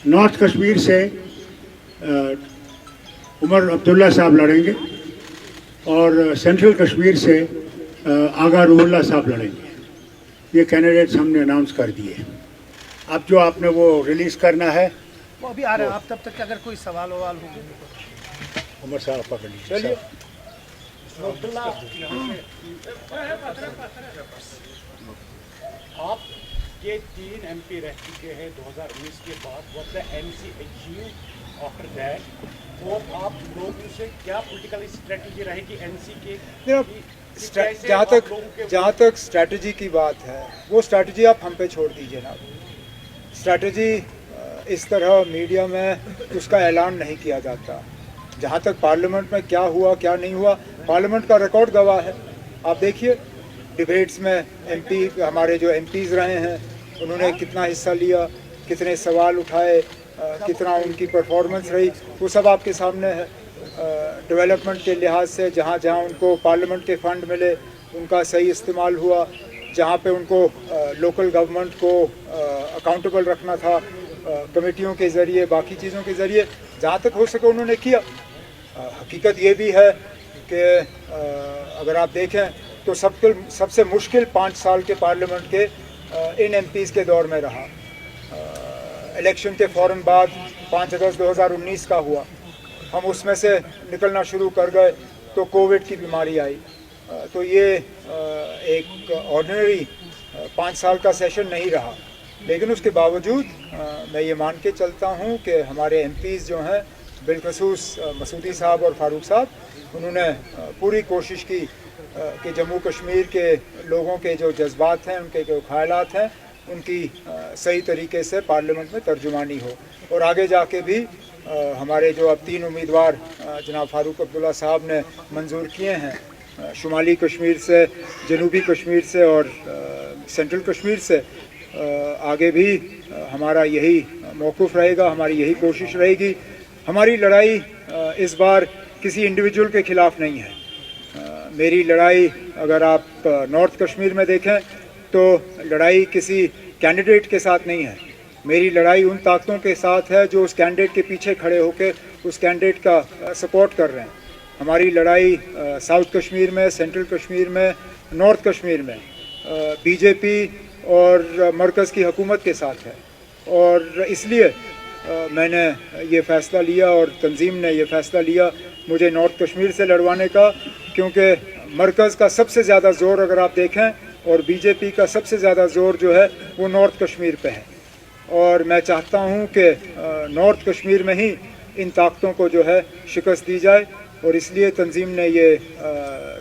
North Kashmir से उमर अब्दुल्ला साहब लड़ेंगे और सेंट्रल कश्मीर से आगा रूहुल्ला साहब लड़ेंगे। ये कैंडिडेट्स हमने अनाउंस कर दिए। अब जो आपने वो रिलीज़ करना है वो अभी आ रहे हैं। आप तब तक अगर कोई सवाल ववाल हो उमर साहब पकड़ लीजिए। चलिए आप ये 3 MP रह चुके हैं 2019 के बाद। What the MC achieve after that, और आप लोगों से क्या पॉलिटिकल स्ट्रेटजी रहेगी NC के? जहाँ तक स्ट्रैटेजी की बात है, वो स्ट्रैटेजी आप हम पे छोड़ दीजिए ना। स्ट्रैटेजी इस तरह मीडिया में उसका ऐलान नहीं किया जाता। जहाँ तक पार्लियामेंट में क्या हुआ क्या नहीं हुआ, पार्लियामेंट का रिकॉर्ड गवाह है। आप देखिए डिबेट्स में MP हमारे जो MPs रहे हैं उन्होंने कितना हिस्सा लिया, कितने सवाल उठाए, कितना उनकी परफॉर्मेंस रही, वो सब आपके सामने है। डेवलपमेंट के लिहाज से जहाँ जहाँ उनको पार्लियामेंट के फंड मिले उनका सही इस्तेमाल हुआ, जहाँ पे उनको लोकल गवर्नमेंट को अकाउंटेबल रखना था कमेटियों के ज़रिए, बाकी चीज़ों के ज़रिए, जहाँ तक हो सके उन्होंने किया। हकीकत ये भी है कि अगर आप देखें तो सबसे मुश्किल 5 साल के पार्लियामेंट के इन MPs के दौर में रहा। इलेक्शन के फ़ौरन बाद 5 अगस्त 2019 का हुआ, हम उसमें से निकलना शुरू कर गए तो कोविड की बीमारी आई। तो ये एक ऑर्डिनरी 5 साल का सेशन नहीं रहा, लेकिन उसके बावजूद मैं ये मान के चलता हूँ कि हमारे MPs जो हैं, बिलखसूस मसूदी साहब और फारूक साहब, उन्होंने पूरी कोशिश की कि जम्मू कश्मीर के लोगों के जो जज्बात हैं, उनके जो ख्यालात हैं, उनकी सही तरीके से पार्लियामेंट में तर्जुमानी हो। और आगे जाके भी हमारे जो अब 3 उम्मीदवार जनाब फारूक अब्दुल्ला साहब ने मंजूर किए हैं, शुमाली कश्मीर से, जनूबी कश्मीर से और सेंट्रल कश्मीर से, आगे भी हमारा यही मौक़िफ़ रहेगा, हमारी यही कोशिश रहेगी। हमारी लड़ाई इस बार किसी इंडिविजुअल के ख़िलाफ़ नहीं है। मेरी लड़ाई अगर आप नॉर्थ कश्मीर में देखें तो लड़ाई किसी कैंडिडेट के साथ नहीं है। मेरी लड़ाई उन ताकतों के साथ है जो उस कैंडिडेट के पीछे खड़े होकर उस कैंडिडेट का सपोर्ट कर रहे हैं। हमारी लड़ाई साउथ कश्मीर में, सेंट्रल कश्मीर में, नॉर्थ कश्मीर में BJP और मरकज़ की हुकूमत के साथ है। और इसलिए मैंने ये फ़ैसला लिया और तंजीम ने ये फ़ैसला लिया मुझे नॉर्थ कश्मीर से लड़वाने का, क्योंकि मरकज़ का सबसे ज़्यादा ज़ोर अगर आप देखें और BJP का सबसे ज़्यादा ज़ोर जो है वो नॉर्थ कश्मीर पे है। और मैं चाहता हूँ कि नॉर्थ कश्मीर में ही इन ताकतों को जो है शिकस्त दी जाए, और इसलिए तंजीम ने ये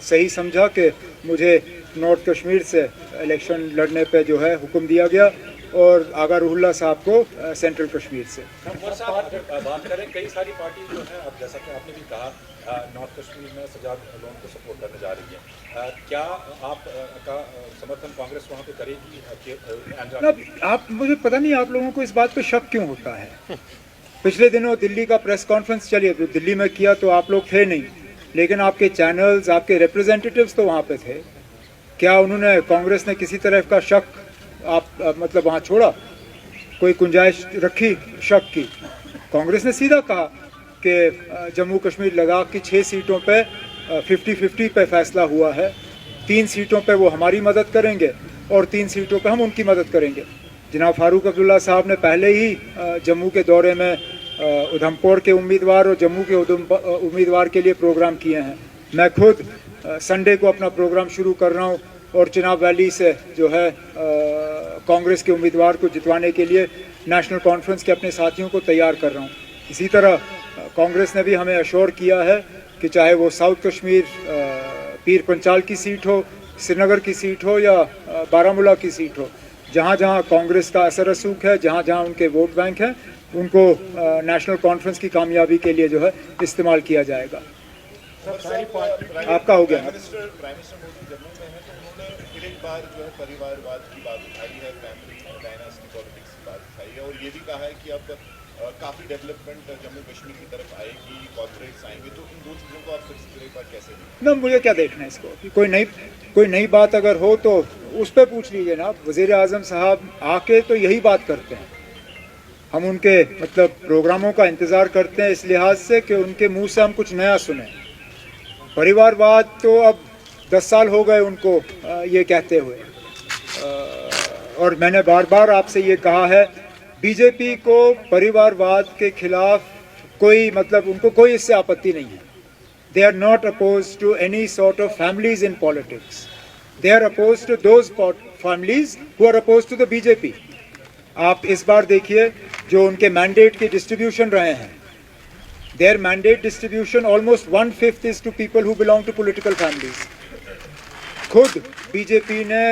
सही समझा कि मुझे नॉर्थ कश्मीर से इलेक्शन लड़ने पे जो है हुक्म दिया गया और आगा रूहुल्ला साहब को सेंट्रल कश्मीर से। बात करें, कई सारी पार्टी जो है, अब जैसा कि आपने भी कहा, नॉर्थ कश्मीर में सजाद लोन को सपोर्ट करने जा रही है। क्या आपका समर्थन कांग्रेस वहाँ पे करेगी? आप मुझे पता नहीं आप लोगों को इस बात पे शक क्यों होता है। पिछले दिनों दिल्ली का प्रेस कॉन्फ्रेंस चली, तो दिल्ली में किया तो आप लोग थे नहीं, लेकिन आपके चैनल्स, आपके रिप्रेजेंटेटिव्स तो वहाँ पे थे। क्या उन्होंने, कांग्रेस ने किसी तरह का शक मतलब वहाँ छोड़ा, कोई गुंजाइश रखी शक की? कांग्रेस ने सीधा कहा कि जम्मू कश्मीर लद्दाख की 6 सीटों पे 50-50 पे फैसला हुआ है। 3 सीटों पे वो हमारी मदद करेंगे और 3 सीटों पे हम उनकी मदद करेंगे। जनाब फारूक अब्दुल्ला साहब ने पहले ही जम्मू के दौरे में उधमपुर के उम्मीदवार और जम्मू के उम्मीदवार के लिए प्रोग्राम किए हैं। मैं खुद संडे को अपना प्रोग्राम शुरू कर रहा हूँ और चिनाब वैली से जो है कांग्रेस के उम्मीदवार को जितवाने के लिए नेशनल कॉन्फ्रेंस के अपने साथियों को तैयार कर रहा हूँ। इसी तरह कांग्रेस ने भी हमें अश्योर किया है कि चाहे वो साउथ कश्मीर पीर पंचाल की सीट हो, श्रीनगर की सीट हो या बारामूला की सीट हो, जहाँ जहाँ कांग्रेस का असर रसूख है, जहाँ जहाँ उनके वोट बैंक हैं, उनको नेशनल कॉन्फ्रेंस की कामयाबी के लिए जो है इस्तेमाल किया जाएगा। आपका हो गया। प्राइम मिनिस्टर मोदी जम्मू में है तो उन्होंने फिर एक बार जो है परिवारवाद की बात उठाई है, फैमिली डायनास्टी पॉलिटिक्स की बात उठाई है, और ये भी कहा है कि अब काफ़ी डेवलपमेंट जम्मू कश्मीर की तरफ आएगी, कॉर्पोरेट्स आएंगे। तो इन दो चीज़ों को आप फिर एक बार कैसे देखें? ना, मुझे क्या देखना है इसको? कोई नई बात अगर हो तो उस पर पूछ लीजिए ना। वज़ीर आज़म साहब आके तो यही बात करते हैं। हम उनके मतलब प्रोग्रामों का इंतज़ार करते हैं इस लिहाज से कि उनके मुंह से हम कुछ नया सुने। परिवारवाद तो अब 10 साल हो गए उनको ये कहते हुए, और मैंने बार बार आपसे ये कहा है, बीजेपी को परिवारवाद के खिलाफ कोई मतलब उनको कोई इससे आपत्ति नहीं है। They are not opposed to any sort of families in politics. They are opposed to those families who are opposed to the BJP. आप इस बार देखिए जो उनके मैंडेट की डिस्ट्रीब्यूशन रहे हैं, their mandate distribution almost 1/5 is to people who belong to political families. खुद BJP ने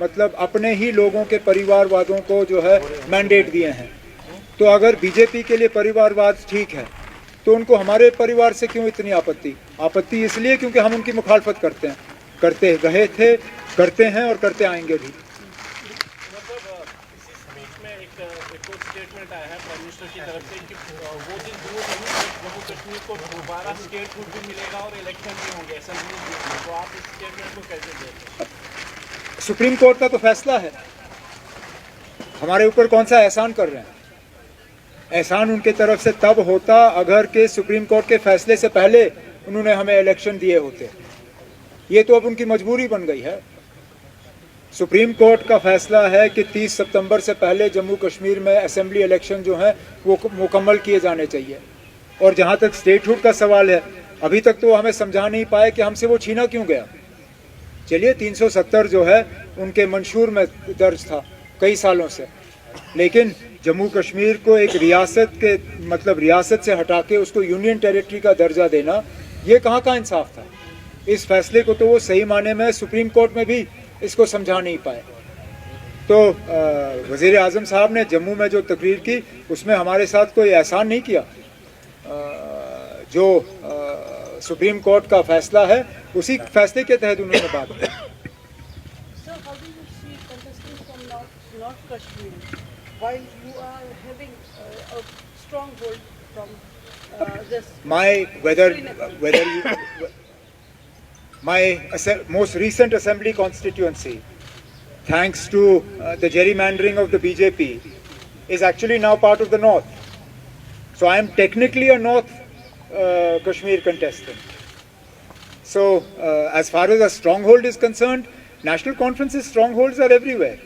मतलब अपने ही लोगों के परिवारवादों को जो है मैंडेट दिए हैं। तो अगर बीजेपी के लिए परिवारवाद ठीक है तो उनको हमारे परिवार से क्यों इतनी आपत्ति इसलिए क्योंकि हम उनकी मुखालफत करते रहे थे, करते हैं और करते आएंगे भी। मतलब इसी स्पीच में एक स्टेटमेंट आया है प्राइम मिनिस्टर की तरफ से कि वो दिन दूर नहीं है जम्मू कश्मीर को दोबारा स्टेटहुड भी मिलेगा और इलेक्शन भी होंगे असेंबली में। तो आप इस स्टेटमेंट को कैसे देखते हैं? सुप्रीम कोर्ट का तो फैसला है, हमारे ऊपर कौन सा एहसान कर रहे हैं। एहसान उनके तरफ से तब होता अगर के सुप्रीम कोर्ट के फैसले से पहले उन्होंने हमें इलेक्शन दिए होते। ये तो अब उनकी मजबूरी बन गई है। सुप्रीम कोर्ट का फैसला है कि 30 सितंबर से पहले जम्मू कश्मीर में असेंबली इलेक्शन जो हैं वो मुकम्मल किए जाने चाहिए। और जहाँ तक स्टेटहुड का सवाल है, अभी तक तो हमें समझा नहीं पाए कि हमसे वो छीना क्यों गया। चलिए 370 जो है उनके मंशूर में दर्ज था कई सालों से, लेकिन जम्मू कश्मीर को एक रियासत के मतलब रियासत से हटा के उसको यूनियन टेरिटरी का दर्जा देना, ये कहाँ का इंसाफ था। इस फैसले को तो वो सही माने में सुप्रीम कोर्ट में भी इसको समझा नहीं पाए। तो वज़ीर आज़म साहब ने जम्मू में जो तकरीर की उसमें हमारे साथ कोई एहसान नहीं किया। जो सुप्रीम कोर्ट का फैसला है उसी फैसले के तहत उन्होंने बात की। So how do you see contesting from North Kashmir while you are having a stronghold from this? My most recent assembly constituency, thanks to the gerrymandering of the BJP, is actually now part of the North. So I am technically a North Kashmir contestant. So as far as a stronghold is concerned, national conferences strongholds are everywhere,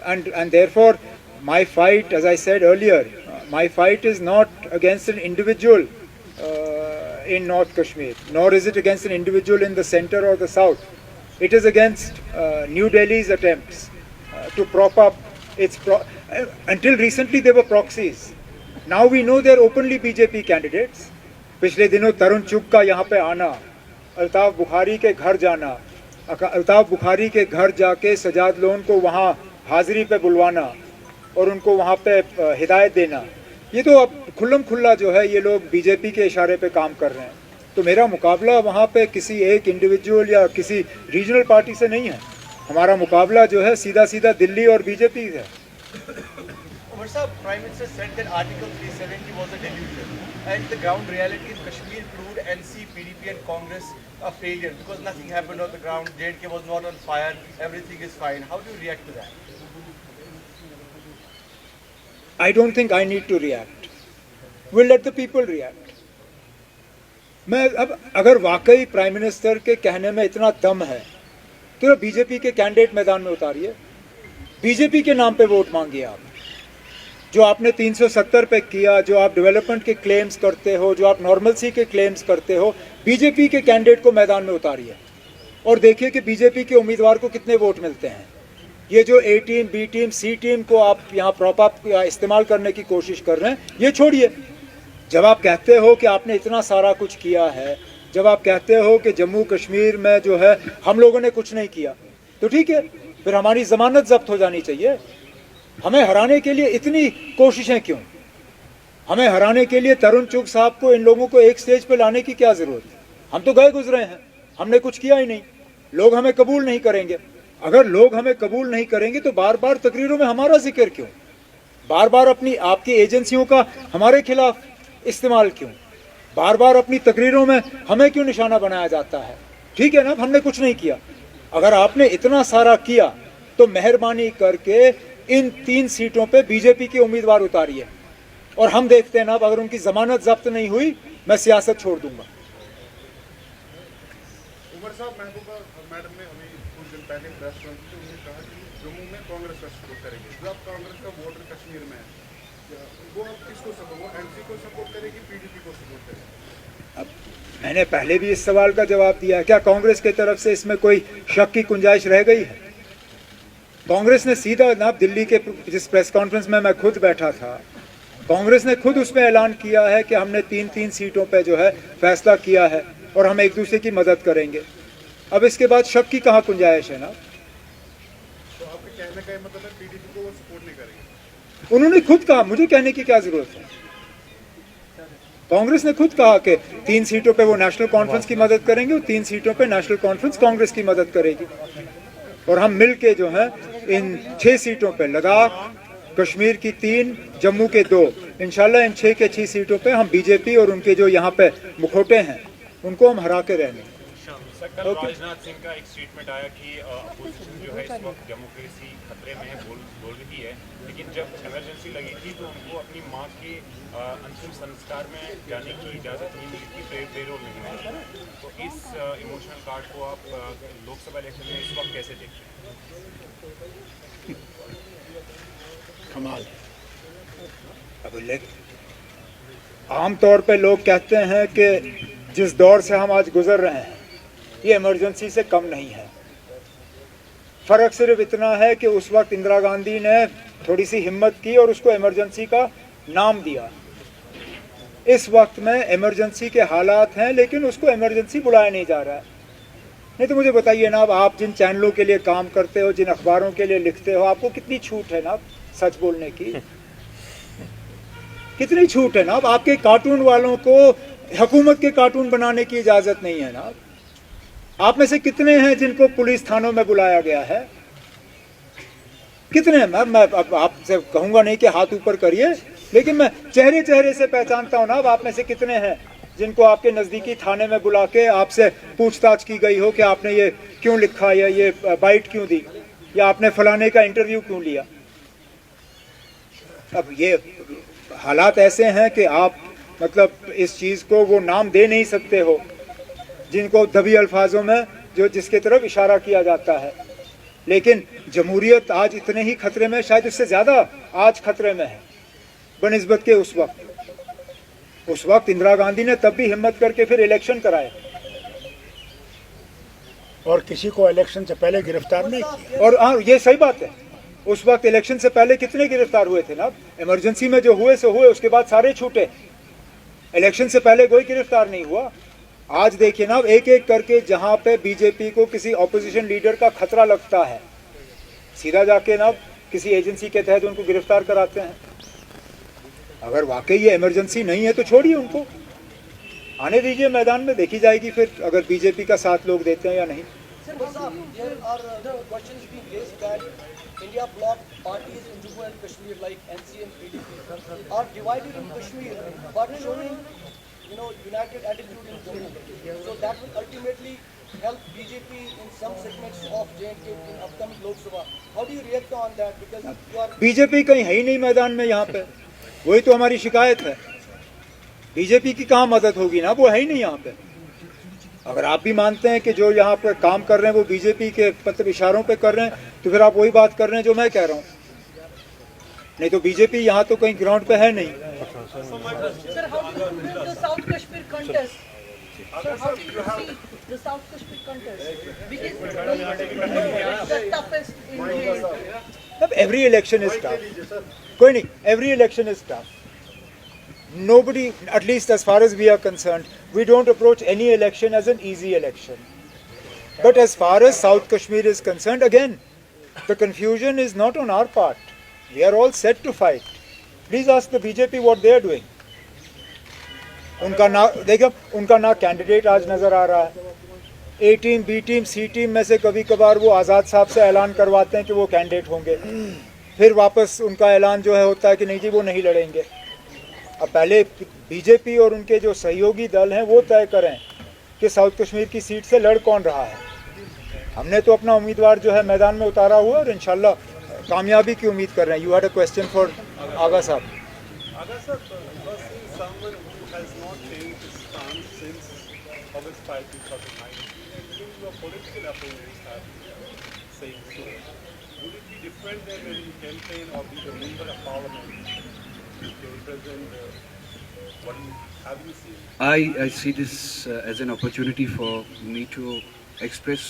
and therefore my fight, as I said earlier, my fight is not against an individual in North Kashmir, nor is it against an individual in the center or the south. It is against New Delhi's attempts to prop up its until recently they were proxies. Now we know they are openly BJP candidates. पिछले दिनों तरुण चुग का यहाँ पे आना, अल्ताफ बुखारी के घर जाना, अल्ताफ बुखारी के घर जाके सजाद लोन को वहाँ हाजिरी पे बुलवाना और उनको वहाँ पे हिदायत देना, ये तो अब खुल्लम खुल्ला जो है ये लोग बीजेपी के इशारे पे काम कर रहे हैं। तो मेरा मुकाबला वहाँ पे किसी एक इंडिविजुअल या किसी रीजनल पार्टी से नहीं है। हमारा मुकाबला जो है सीधा सीधा दिल्ली और बीजेपी है। Prime Minister said that Article 370 was a delusion, and the ground reality in Kashmir proved NC, PDP and Congress a failure because nothing happened on the ground. JNK was not on fire, everything is fine. How do you react to that? I don't think I need to react. We'll let the people react. मैं अब अगर वाकई prime minister के कहने में इतना दम है तो बीजेपी के कैंडिडेट मैदान में उतारिए, बीजेपी के नाम पे वोट मांगिए। आप जो आपने 370 पे किया, जो आप डेवलपमेंट के क्लेम्स करते हो, जो आप नॉर्मलसी के क्लेम्स करते हो, बीजेपी के कैंडिडेट को मैदान में उतारिए और देखिए कि बीजेपी के उम्मीदवार को कितने वोट मिलते हैं। ये जो ए टीम, बी टीम, सी टीम को आप यहाँ प्रॉप अप इस्तेमाल करने की कोशिश कर रहे हैं, ये छोड़िए। जब आप कहते हो कि आपने इतना सारा कुछ किया है, जब आप कहते हो कि जम्मू कश्मीर में जो है हम लोगों ने कुछ नहीं किया, तो ठीक है, फिर हमारी जमानत जब्त हो जानी चाहिए। हमें हराने के लिए इतनी कोशिशें क्यों? हमें हराने के लिए तरुण चुग साहब को, इन लोगों को एक स्टेज पे लाने की क्या जरूरत है? हम तो गए गुजरे हैं, हमने कुछ किया ही नहीं। लोग हमें कबूल नहीं करेंगे। अगर लोग हमें कबूल नहीं करेंगे तो बार बार तकरीरों में हमारा जिक्र क्यों? बार बार अपनी आपकी एजेंसियों का हमारे खिलाफ इस्तेमाल क्यों? बार बार अपनी तकरीरों में हमें क्यों निशाना बनाया जाता है? ठीक है ना, हमने कुछ नहीं किया। अगर आपने इतना सारा किया तो मेहरबानी करके इन 3 सीटों पे बीजेपी के उम्मीदवार उतारिए और हम देखते हैं ना, अगर उनकी जमानत जब्त नहीं हुई मैं सियासत छोड़ दूंगा। उमर साहब, महबूबा मैडम ने अभी कुछ दिन पहले प्रेस कॉन्फ्रेंस में उन्होंने कहा कि जम्मू में कांग्रेस का सपोर्ट करेगी। जब कांग्रेस का वोटर कश्मीर में है, वो अब किसको सपोर्ट, वो एनसी को सपोर्ट करेगी, पीडीपी को सपोर्ट करेगी? अब मैंने पहले भी इस सवाल का जवाब दिया, क्या कांग्रेस की तरफ से इसमें कोई शक की गुंजाइश रह गई है? कांग्रेस ने सीधा ना, दिल्ली के जिस प्रेस कॉन्फ्रेंस में मैं खुद बैठा था, कांग्रेस ने खुद उसमें ऐलान किया है कि हमने 3 सीटों पे जो है फैसला किया है और हम एक दूसरे की मदद करेंगे। अब इसके बाद शक की कहाँ गुंजाइश है ना? तो आपके कहने का ये मतलब है पीडीपी को वो सपोर्ट नहीं करेंगे? उन्होंने खुद कहा, मुझे कहने की क्या जरूरत है? कांग्रेस ने खुद कहा कि 3 सीटों पे वो नेशनल कॉन्फ्रेंस की मदद करेंगे और 3 सीटों पे नेशनल कॉन्फ्रेंस कांग्रेस की मदद करेगी और हम मिल के जो है इन 6 सीटों पे, लद्दाख, कश्मीर की 3, जम्मू के 2, इंशाल्लाह इन 6 के 6 सीटों पे हम बीजेपी और उनके जो यहाँ पे मुखौटे हैं उनको हम हरा के रहेंगे। सर, कल राजनाथ सिंह का एक स्टेटमेंट आया कि अपोजिशन जो है इस वक्त डेमोक्रेसी खतरे में है, बोल रही है, लेकिन जब इमरजेंसी लगी थी तो उनको अपनी मां के अंतिम संस्कार में जाने की इजाज़त नहीं मिली थी, पेरोल नहीं मिली। तो इस इमोशनल कार्ड को आप लोकसभा इलेक्शन में इस वक्त कैसे देखते हैं? कमाल। अब आमतौर पे लोग कहते हैं कि जिस दौर से हम आज गुजर रहे हैं ये इमरजेंसी से कम नहीं है। फर्क सिर्फ इतना है कि उस वक्त इंदिरा गांधी ने थोड़ी सी हिम्मत की और उसको इमरजेंसी का नाम दिया। इस वक्त में इमरजेंसी के हालात हैं लेकिन उसको इमरजेंसी बुलाया नहीं जा रहा है। नहीं तो मुझे बताइए ना, अब आप जिन चैनलों के लिए काम करते हो, जिन अखबारों के लिए लिखते हो, आपको कितनी छूट है ना सच बोलने की? कितनी छूट है ना? अब आपके कार्टून वालों को हुकूमत के कार्टून बनाने की इजाजत नहीं है ना। आप में से कितने हैं जिनको पुलिस थानों में बुलाया गया है? कितने हैं? मैं अब आपसे कहूंगा नहीं कि हाथ ऊपर करिए, लेकिन मैं चेहरे चेहरे से पहचानता हूं ना। अब आप में से कितने हैं जिनको आपके नजदीकी थाने में बुला के आपसे पूछताछ की गई हो कि आपने ये क्यों लिखा या ये बाइट क्यों दी या आपने फलाने का इंटरव्यू क्यों लिया? अब ये हालात ऐसे हैं कि आप मतलब इस चीज़ को वो नाम दे नहीं सकते हो जिनको दबी अल्फाजों में जिसके तरफ इशारा किया जाता है। लेकिन जमहूरियत आज इतने ही खतरे में, शायद इससे ज़्यादा आज खतरे में है बनिस्बत के उस वक्त इंदिरा गांधी ने तब भी हिम्मत करके फिर इलेक्शन कराए और किसी को इलेक्शन से पहले गिरफ्तार नहीं किया। और हाँ, ये सही बात है, उस वक्त इलेक्शन से पहले कितने गिरफ्तार हुए थे ना? इमरजेंसी में जो हुए सो हुए, उसके बाद सारे छूटे। इलेक्शन से पहले कोई गिरफ्तार नहीं हुआ। आज देखिए ना, एक एक करके जहां पे बीजेपी को किसी ऑपोजिशन लीडर का खतरा लगता है, सीधा जाके ना किसी एजेंसी के तहत उनको गिरफ्तार कराते हैं। अगर वाकई ये इमरजेंसी नहीं है तो छोड़िए, उनको आने दीजिए मैदान में, देखी जाएगी फिर अगर बीजेपी का साथ लोग देते हैं या नहीं। There are questions being raised that India bloc parties in Jammu and Kashmir like NC and PDP are divided in Kashmir but showing united attitude in Jammu. So that will ultimately help BJP in some segments of J&K in upcoming Lok Sabha. How do you react on that? Because you are BJP कहीं है ही नहीं मैदान में यहाँ पे, वही तो हमारी शिकायत है। बीजेपी की कहाँ मदद होगी ना, वो है ही नहीं यहाँ पे। अगर आप भी मानते हैं कि जो यहाँ पर काम कर रहे हैं वो बीजेपी के मतलब इशारों पे कर रहे हैं, तो फिर आप वही बात कर रहे हैं जो मैं कह रहा हूँ। नहीं तो बीजेपी यहाँ तो कहीं ग्राउंड पे है नहीं। Sir, how do you view the South Kashmir contest? Sir, how do you see the South Kashmir contest? Because it's the toughest in the अब every election is tough. कोई नहीं, every election is tough. Nobody, at least as far as we are concerned, we don't approach any election as an easy election. But as far as South Kashmir is concerned, again, the confusion is not on our part. We are all set to fight. Please ask the BJP what they are doing. उनका ना देखो, उनका ना candidate आज नजर आ रहा है। ए team, B team, सी team में से कभी कभार वो आज़ाद साहब से ऐलान करवाते हैं कि वो कैंडिडेट होंगे, फिर वापस उनका ऐलान जो है होता है कि नहीं जी वो नहीं लड़ेंगे। अब पहले बीजेपी और उनके जो सहयोगी दल हैं वो तय करें कि साउथ कश्मीर की सीट से लड़ कौन रहा है। हमने तो अपना उम्मीदवार जो है मैदान में उतारा हुआ और इंशाल्लाह कामयाबी की उम्मीद कर रहे हैं. You had a question for Aga साहब. Aga sir, you are seeing someone who has not changed his stance since August 5, 2019, and even your political opponents have saying so. Would it be different than when you campaign or be the member of parliament to represent what you have you seen? I see this as an opportunity for me to express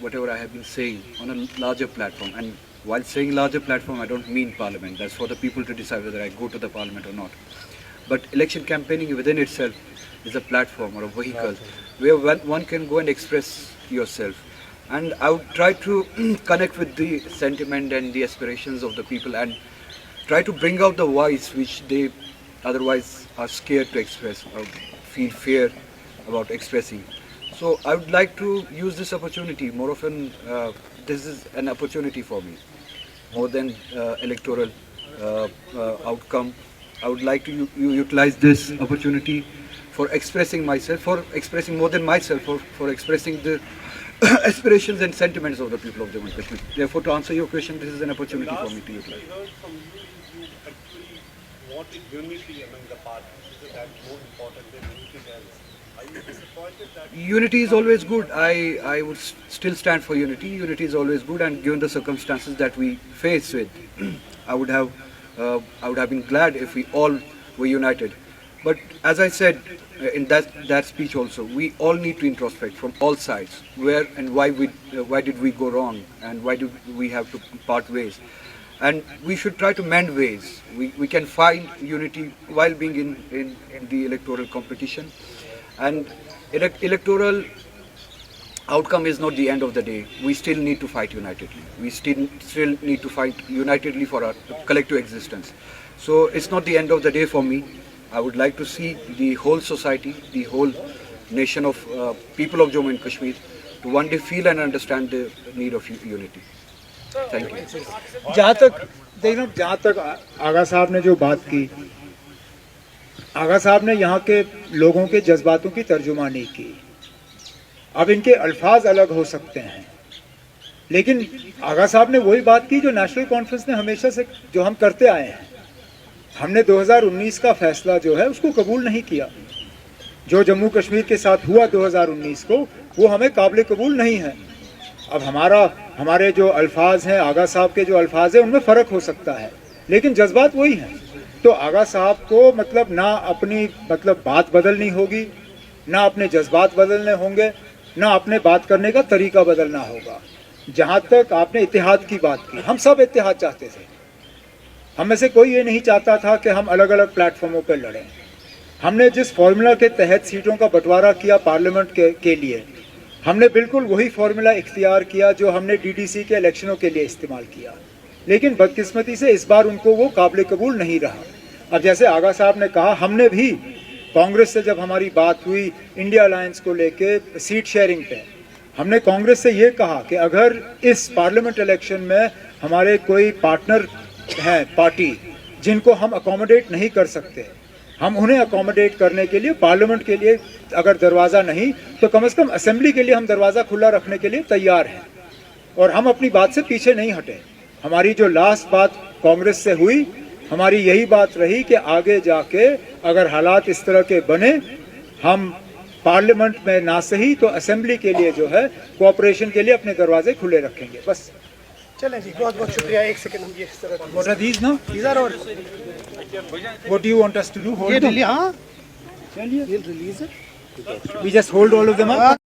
whatever I have been saying on a larger platform. And while saying larger platform, I don't mean parliament. That's for the people to decide whether I go to the parliament or not. But election campaigning within itself is a platform or a vehicle where one can go and express yourself. And I would try to connect with the sentiment and the aspirations of the people and try to bring out the voice which they otherwise are scared to express or feel fear about expressing. So I would like to use this opportunity more often. This is an opportunity for me more than electoral outcome. I would like to utilize this opportunity for expressing myself, for expressing more than myself, for expressing the aspirations and sentiments of the people of Jammu and Kashmir. Therefore, to answer your question, this is an opportunity for me to utilize. I heard from you actually wanted unity among the parties. Is that more important than anything else? Are you disappointed that? Unity is always good. I would still stand for unity. Unity is always good, and given the circumstances that we face with, I would have been glad if we all were united. But as I said in that speech also, we all need to introspect from all sides. Where and why did we go wrong, and why do we have to part ways? And we should try to mend ways. We can find unity while being in the electoral competition. And electoral outcome is not the end of the day. We still need to fight unitedly. We still need to fight unitedly for our collective existence. So it's not the end of the day for me. I would like to see the whole society, the whole nation of people of Jammu and Kashmir to one day feel and understand the need of unity. Thank you. जहाँ तक आगा साहब ने जो बात की, आगा साहब ने यहाँ के लोगों के जज्बातों की तर्जुमानी की. अब इनके अल्फाज अलग हो सकते हैं, लेकिन आगा साहब ने वही बात की जो नेशनल कॉन्फ्रेंस ने हमेशा से जो हम करते आए हैं. हमने 2019 का फैसला जो है उसको कबूल नहीं किया. जो जम्मू कश्मीर के साथ हुआ 2019 को, वो हमें काबिल कबूल नहीं है. अब हमारे जो अल्फाज हैं, आगा साहब के जो अल्फाज हैं, उनमें फ़र्क हो सकता है, लेकिन जज्बात वही हैं. तो आगा साहब को मतलब ना अपनी बात बदलनी होगी, ना अपने जज्बात बदलने होंगे, ना अपने बात करने का तरीका बदलना होगा. जहाँ तक आपने इत्तेहाद की बात की, हम सब इत्तेहाद चाहते थे. हम में से कोई ये नहीं चाहता था कि हम अलग अलग प्लेटफॉर्मों पर लड़ें. हमने जिस फार्मूला के तहत सीटों का बंटवारा किया पार्लियामेंट के लिए, हमने बिल्कुल वही फार्मूला इख्तियार किया जो हमने डीडीसी के इलेक्शनों के लिए इस्तेमाल किया. लेकिन बदकिस्मती से इस बार उनको वो काबिल कबूल नहीं रहा. अब जैसे आगा साहब ने कहा, हमने भी कांग्रेस से जब हमारी बात हुई इंडिया अलायंस को लेके सीट शेयरिंग पे, हमने कांग्रेस से ये कहा कि अगर इस पार्लियामेंट इलेक्शन में हमारे कोई पार्टनर हैं पार्टी जिनको हम अकोमोडेट नहीं कर सकते, हम उन्हें अकोमोडेट करने के लिए पार्लियामेंट के लिए अगर दरवाज़ा नहीं तो कम से कम असेंबली के लिए हम दरवाज़ा खुला रखने के लिए तैयार हैं. और हम अपनी बात से पीछे नहीं हटे. हमारी जो लास्ट बात कांग्रेस से हुई, हमारी यही बात रही कि आगे जाके अगर हालात इस तरह के बने, हम पार्लियामेंट में ना सही तो असेंबली के लिए जो है कोऑपरेशन के लिए अपने दरवाजे खुले रखेंगे. बस चलें जी, बहुत बहुत शुक्रिया. एक सेकंड हम ये इस तरह. What are these now? These are all. What do you want us to do? Hold ये them? हाँ, चलिए. ये रिलीज है. We just hold all of them up.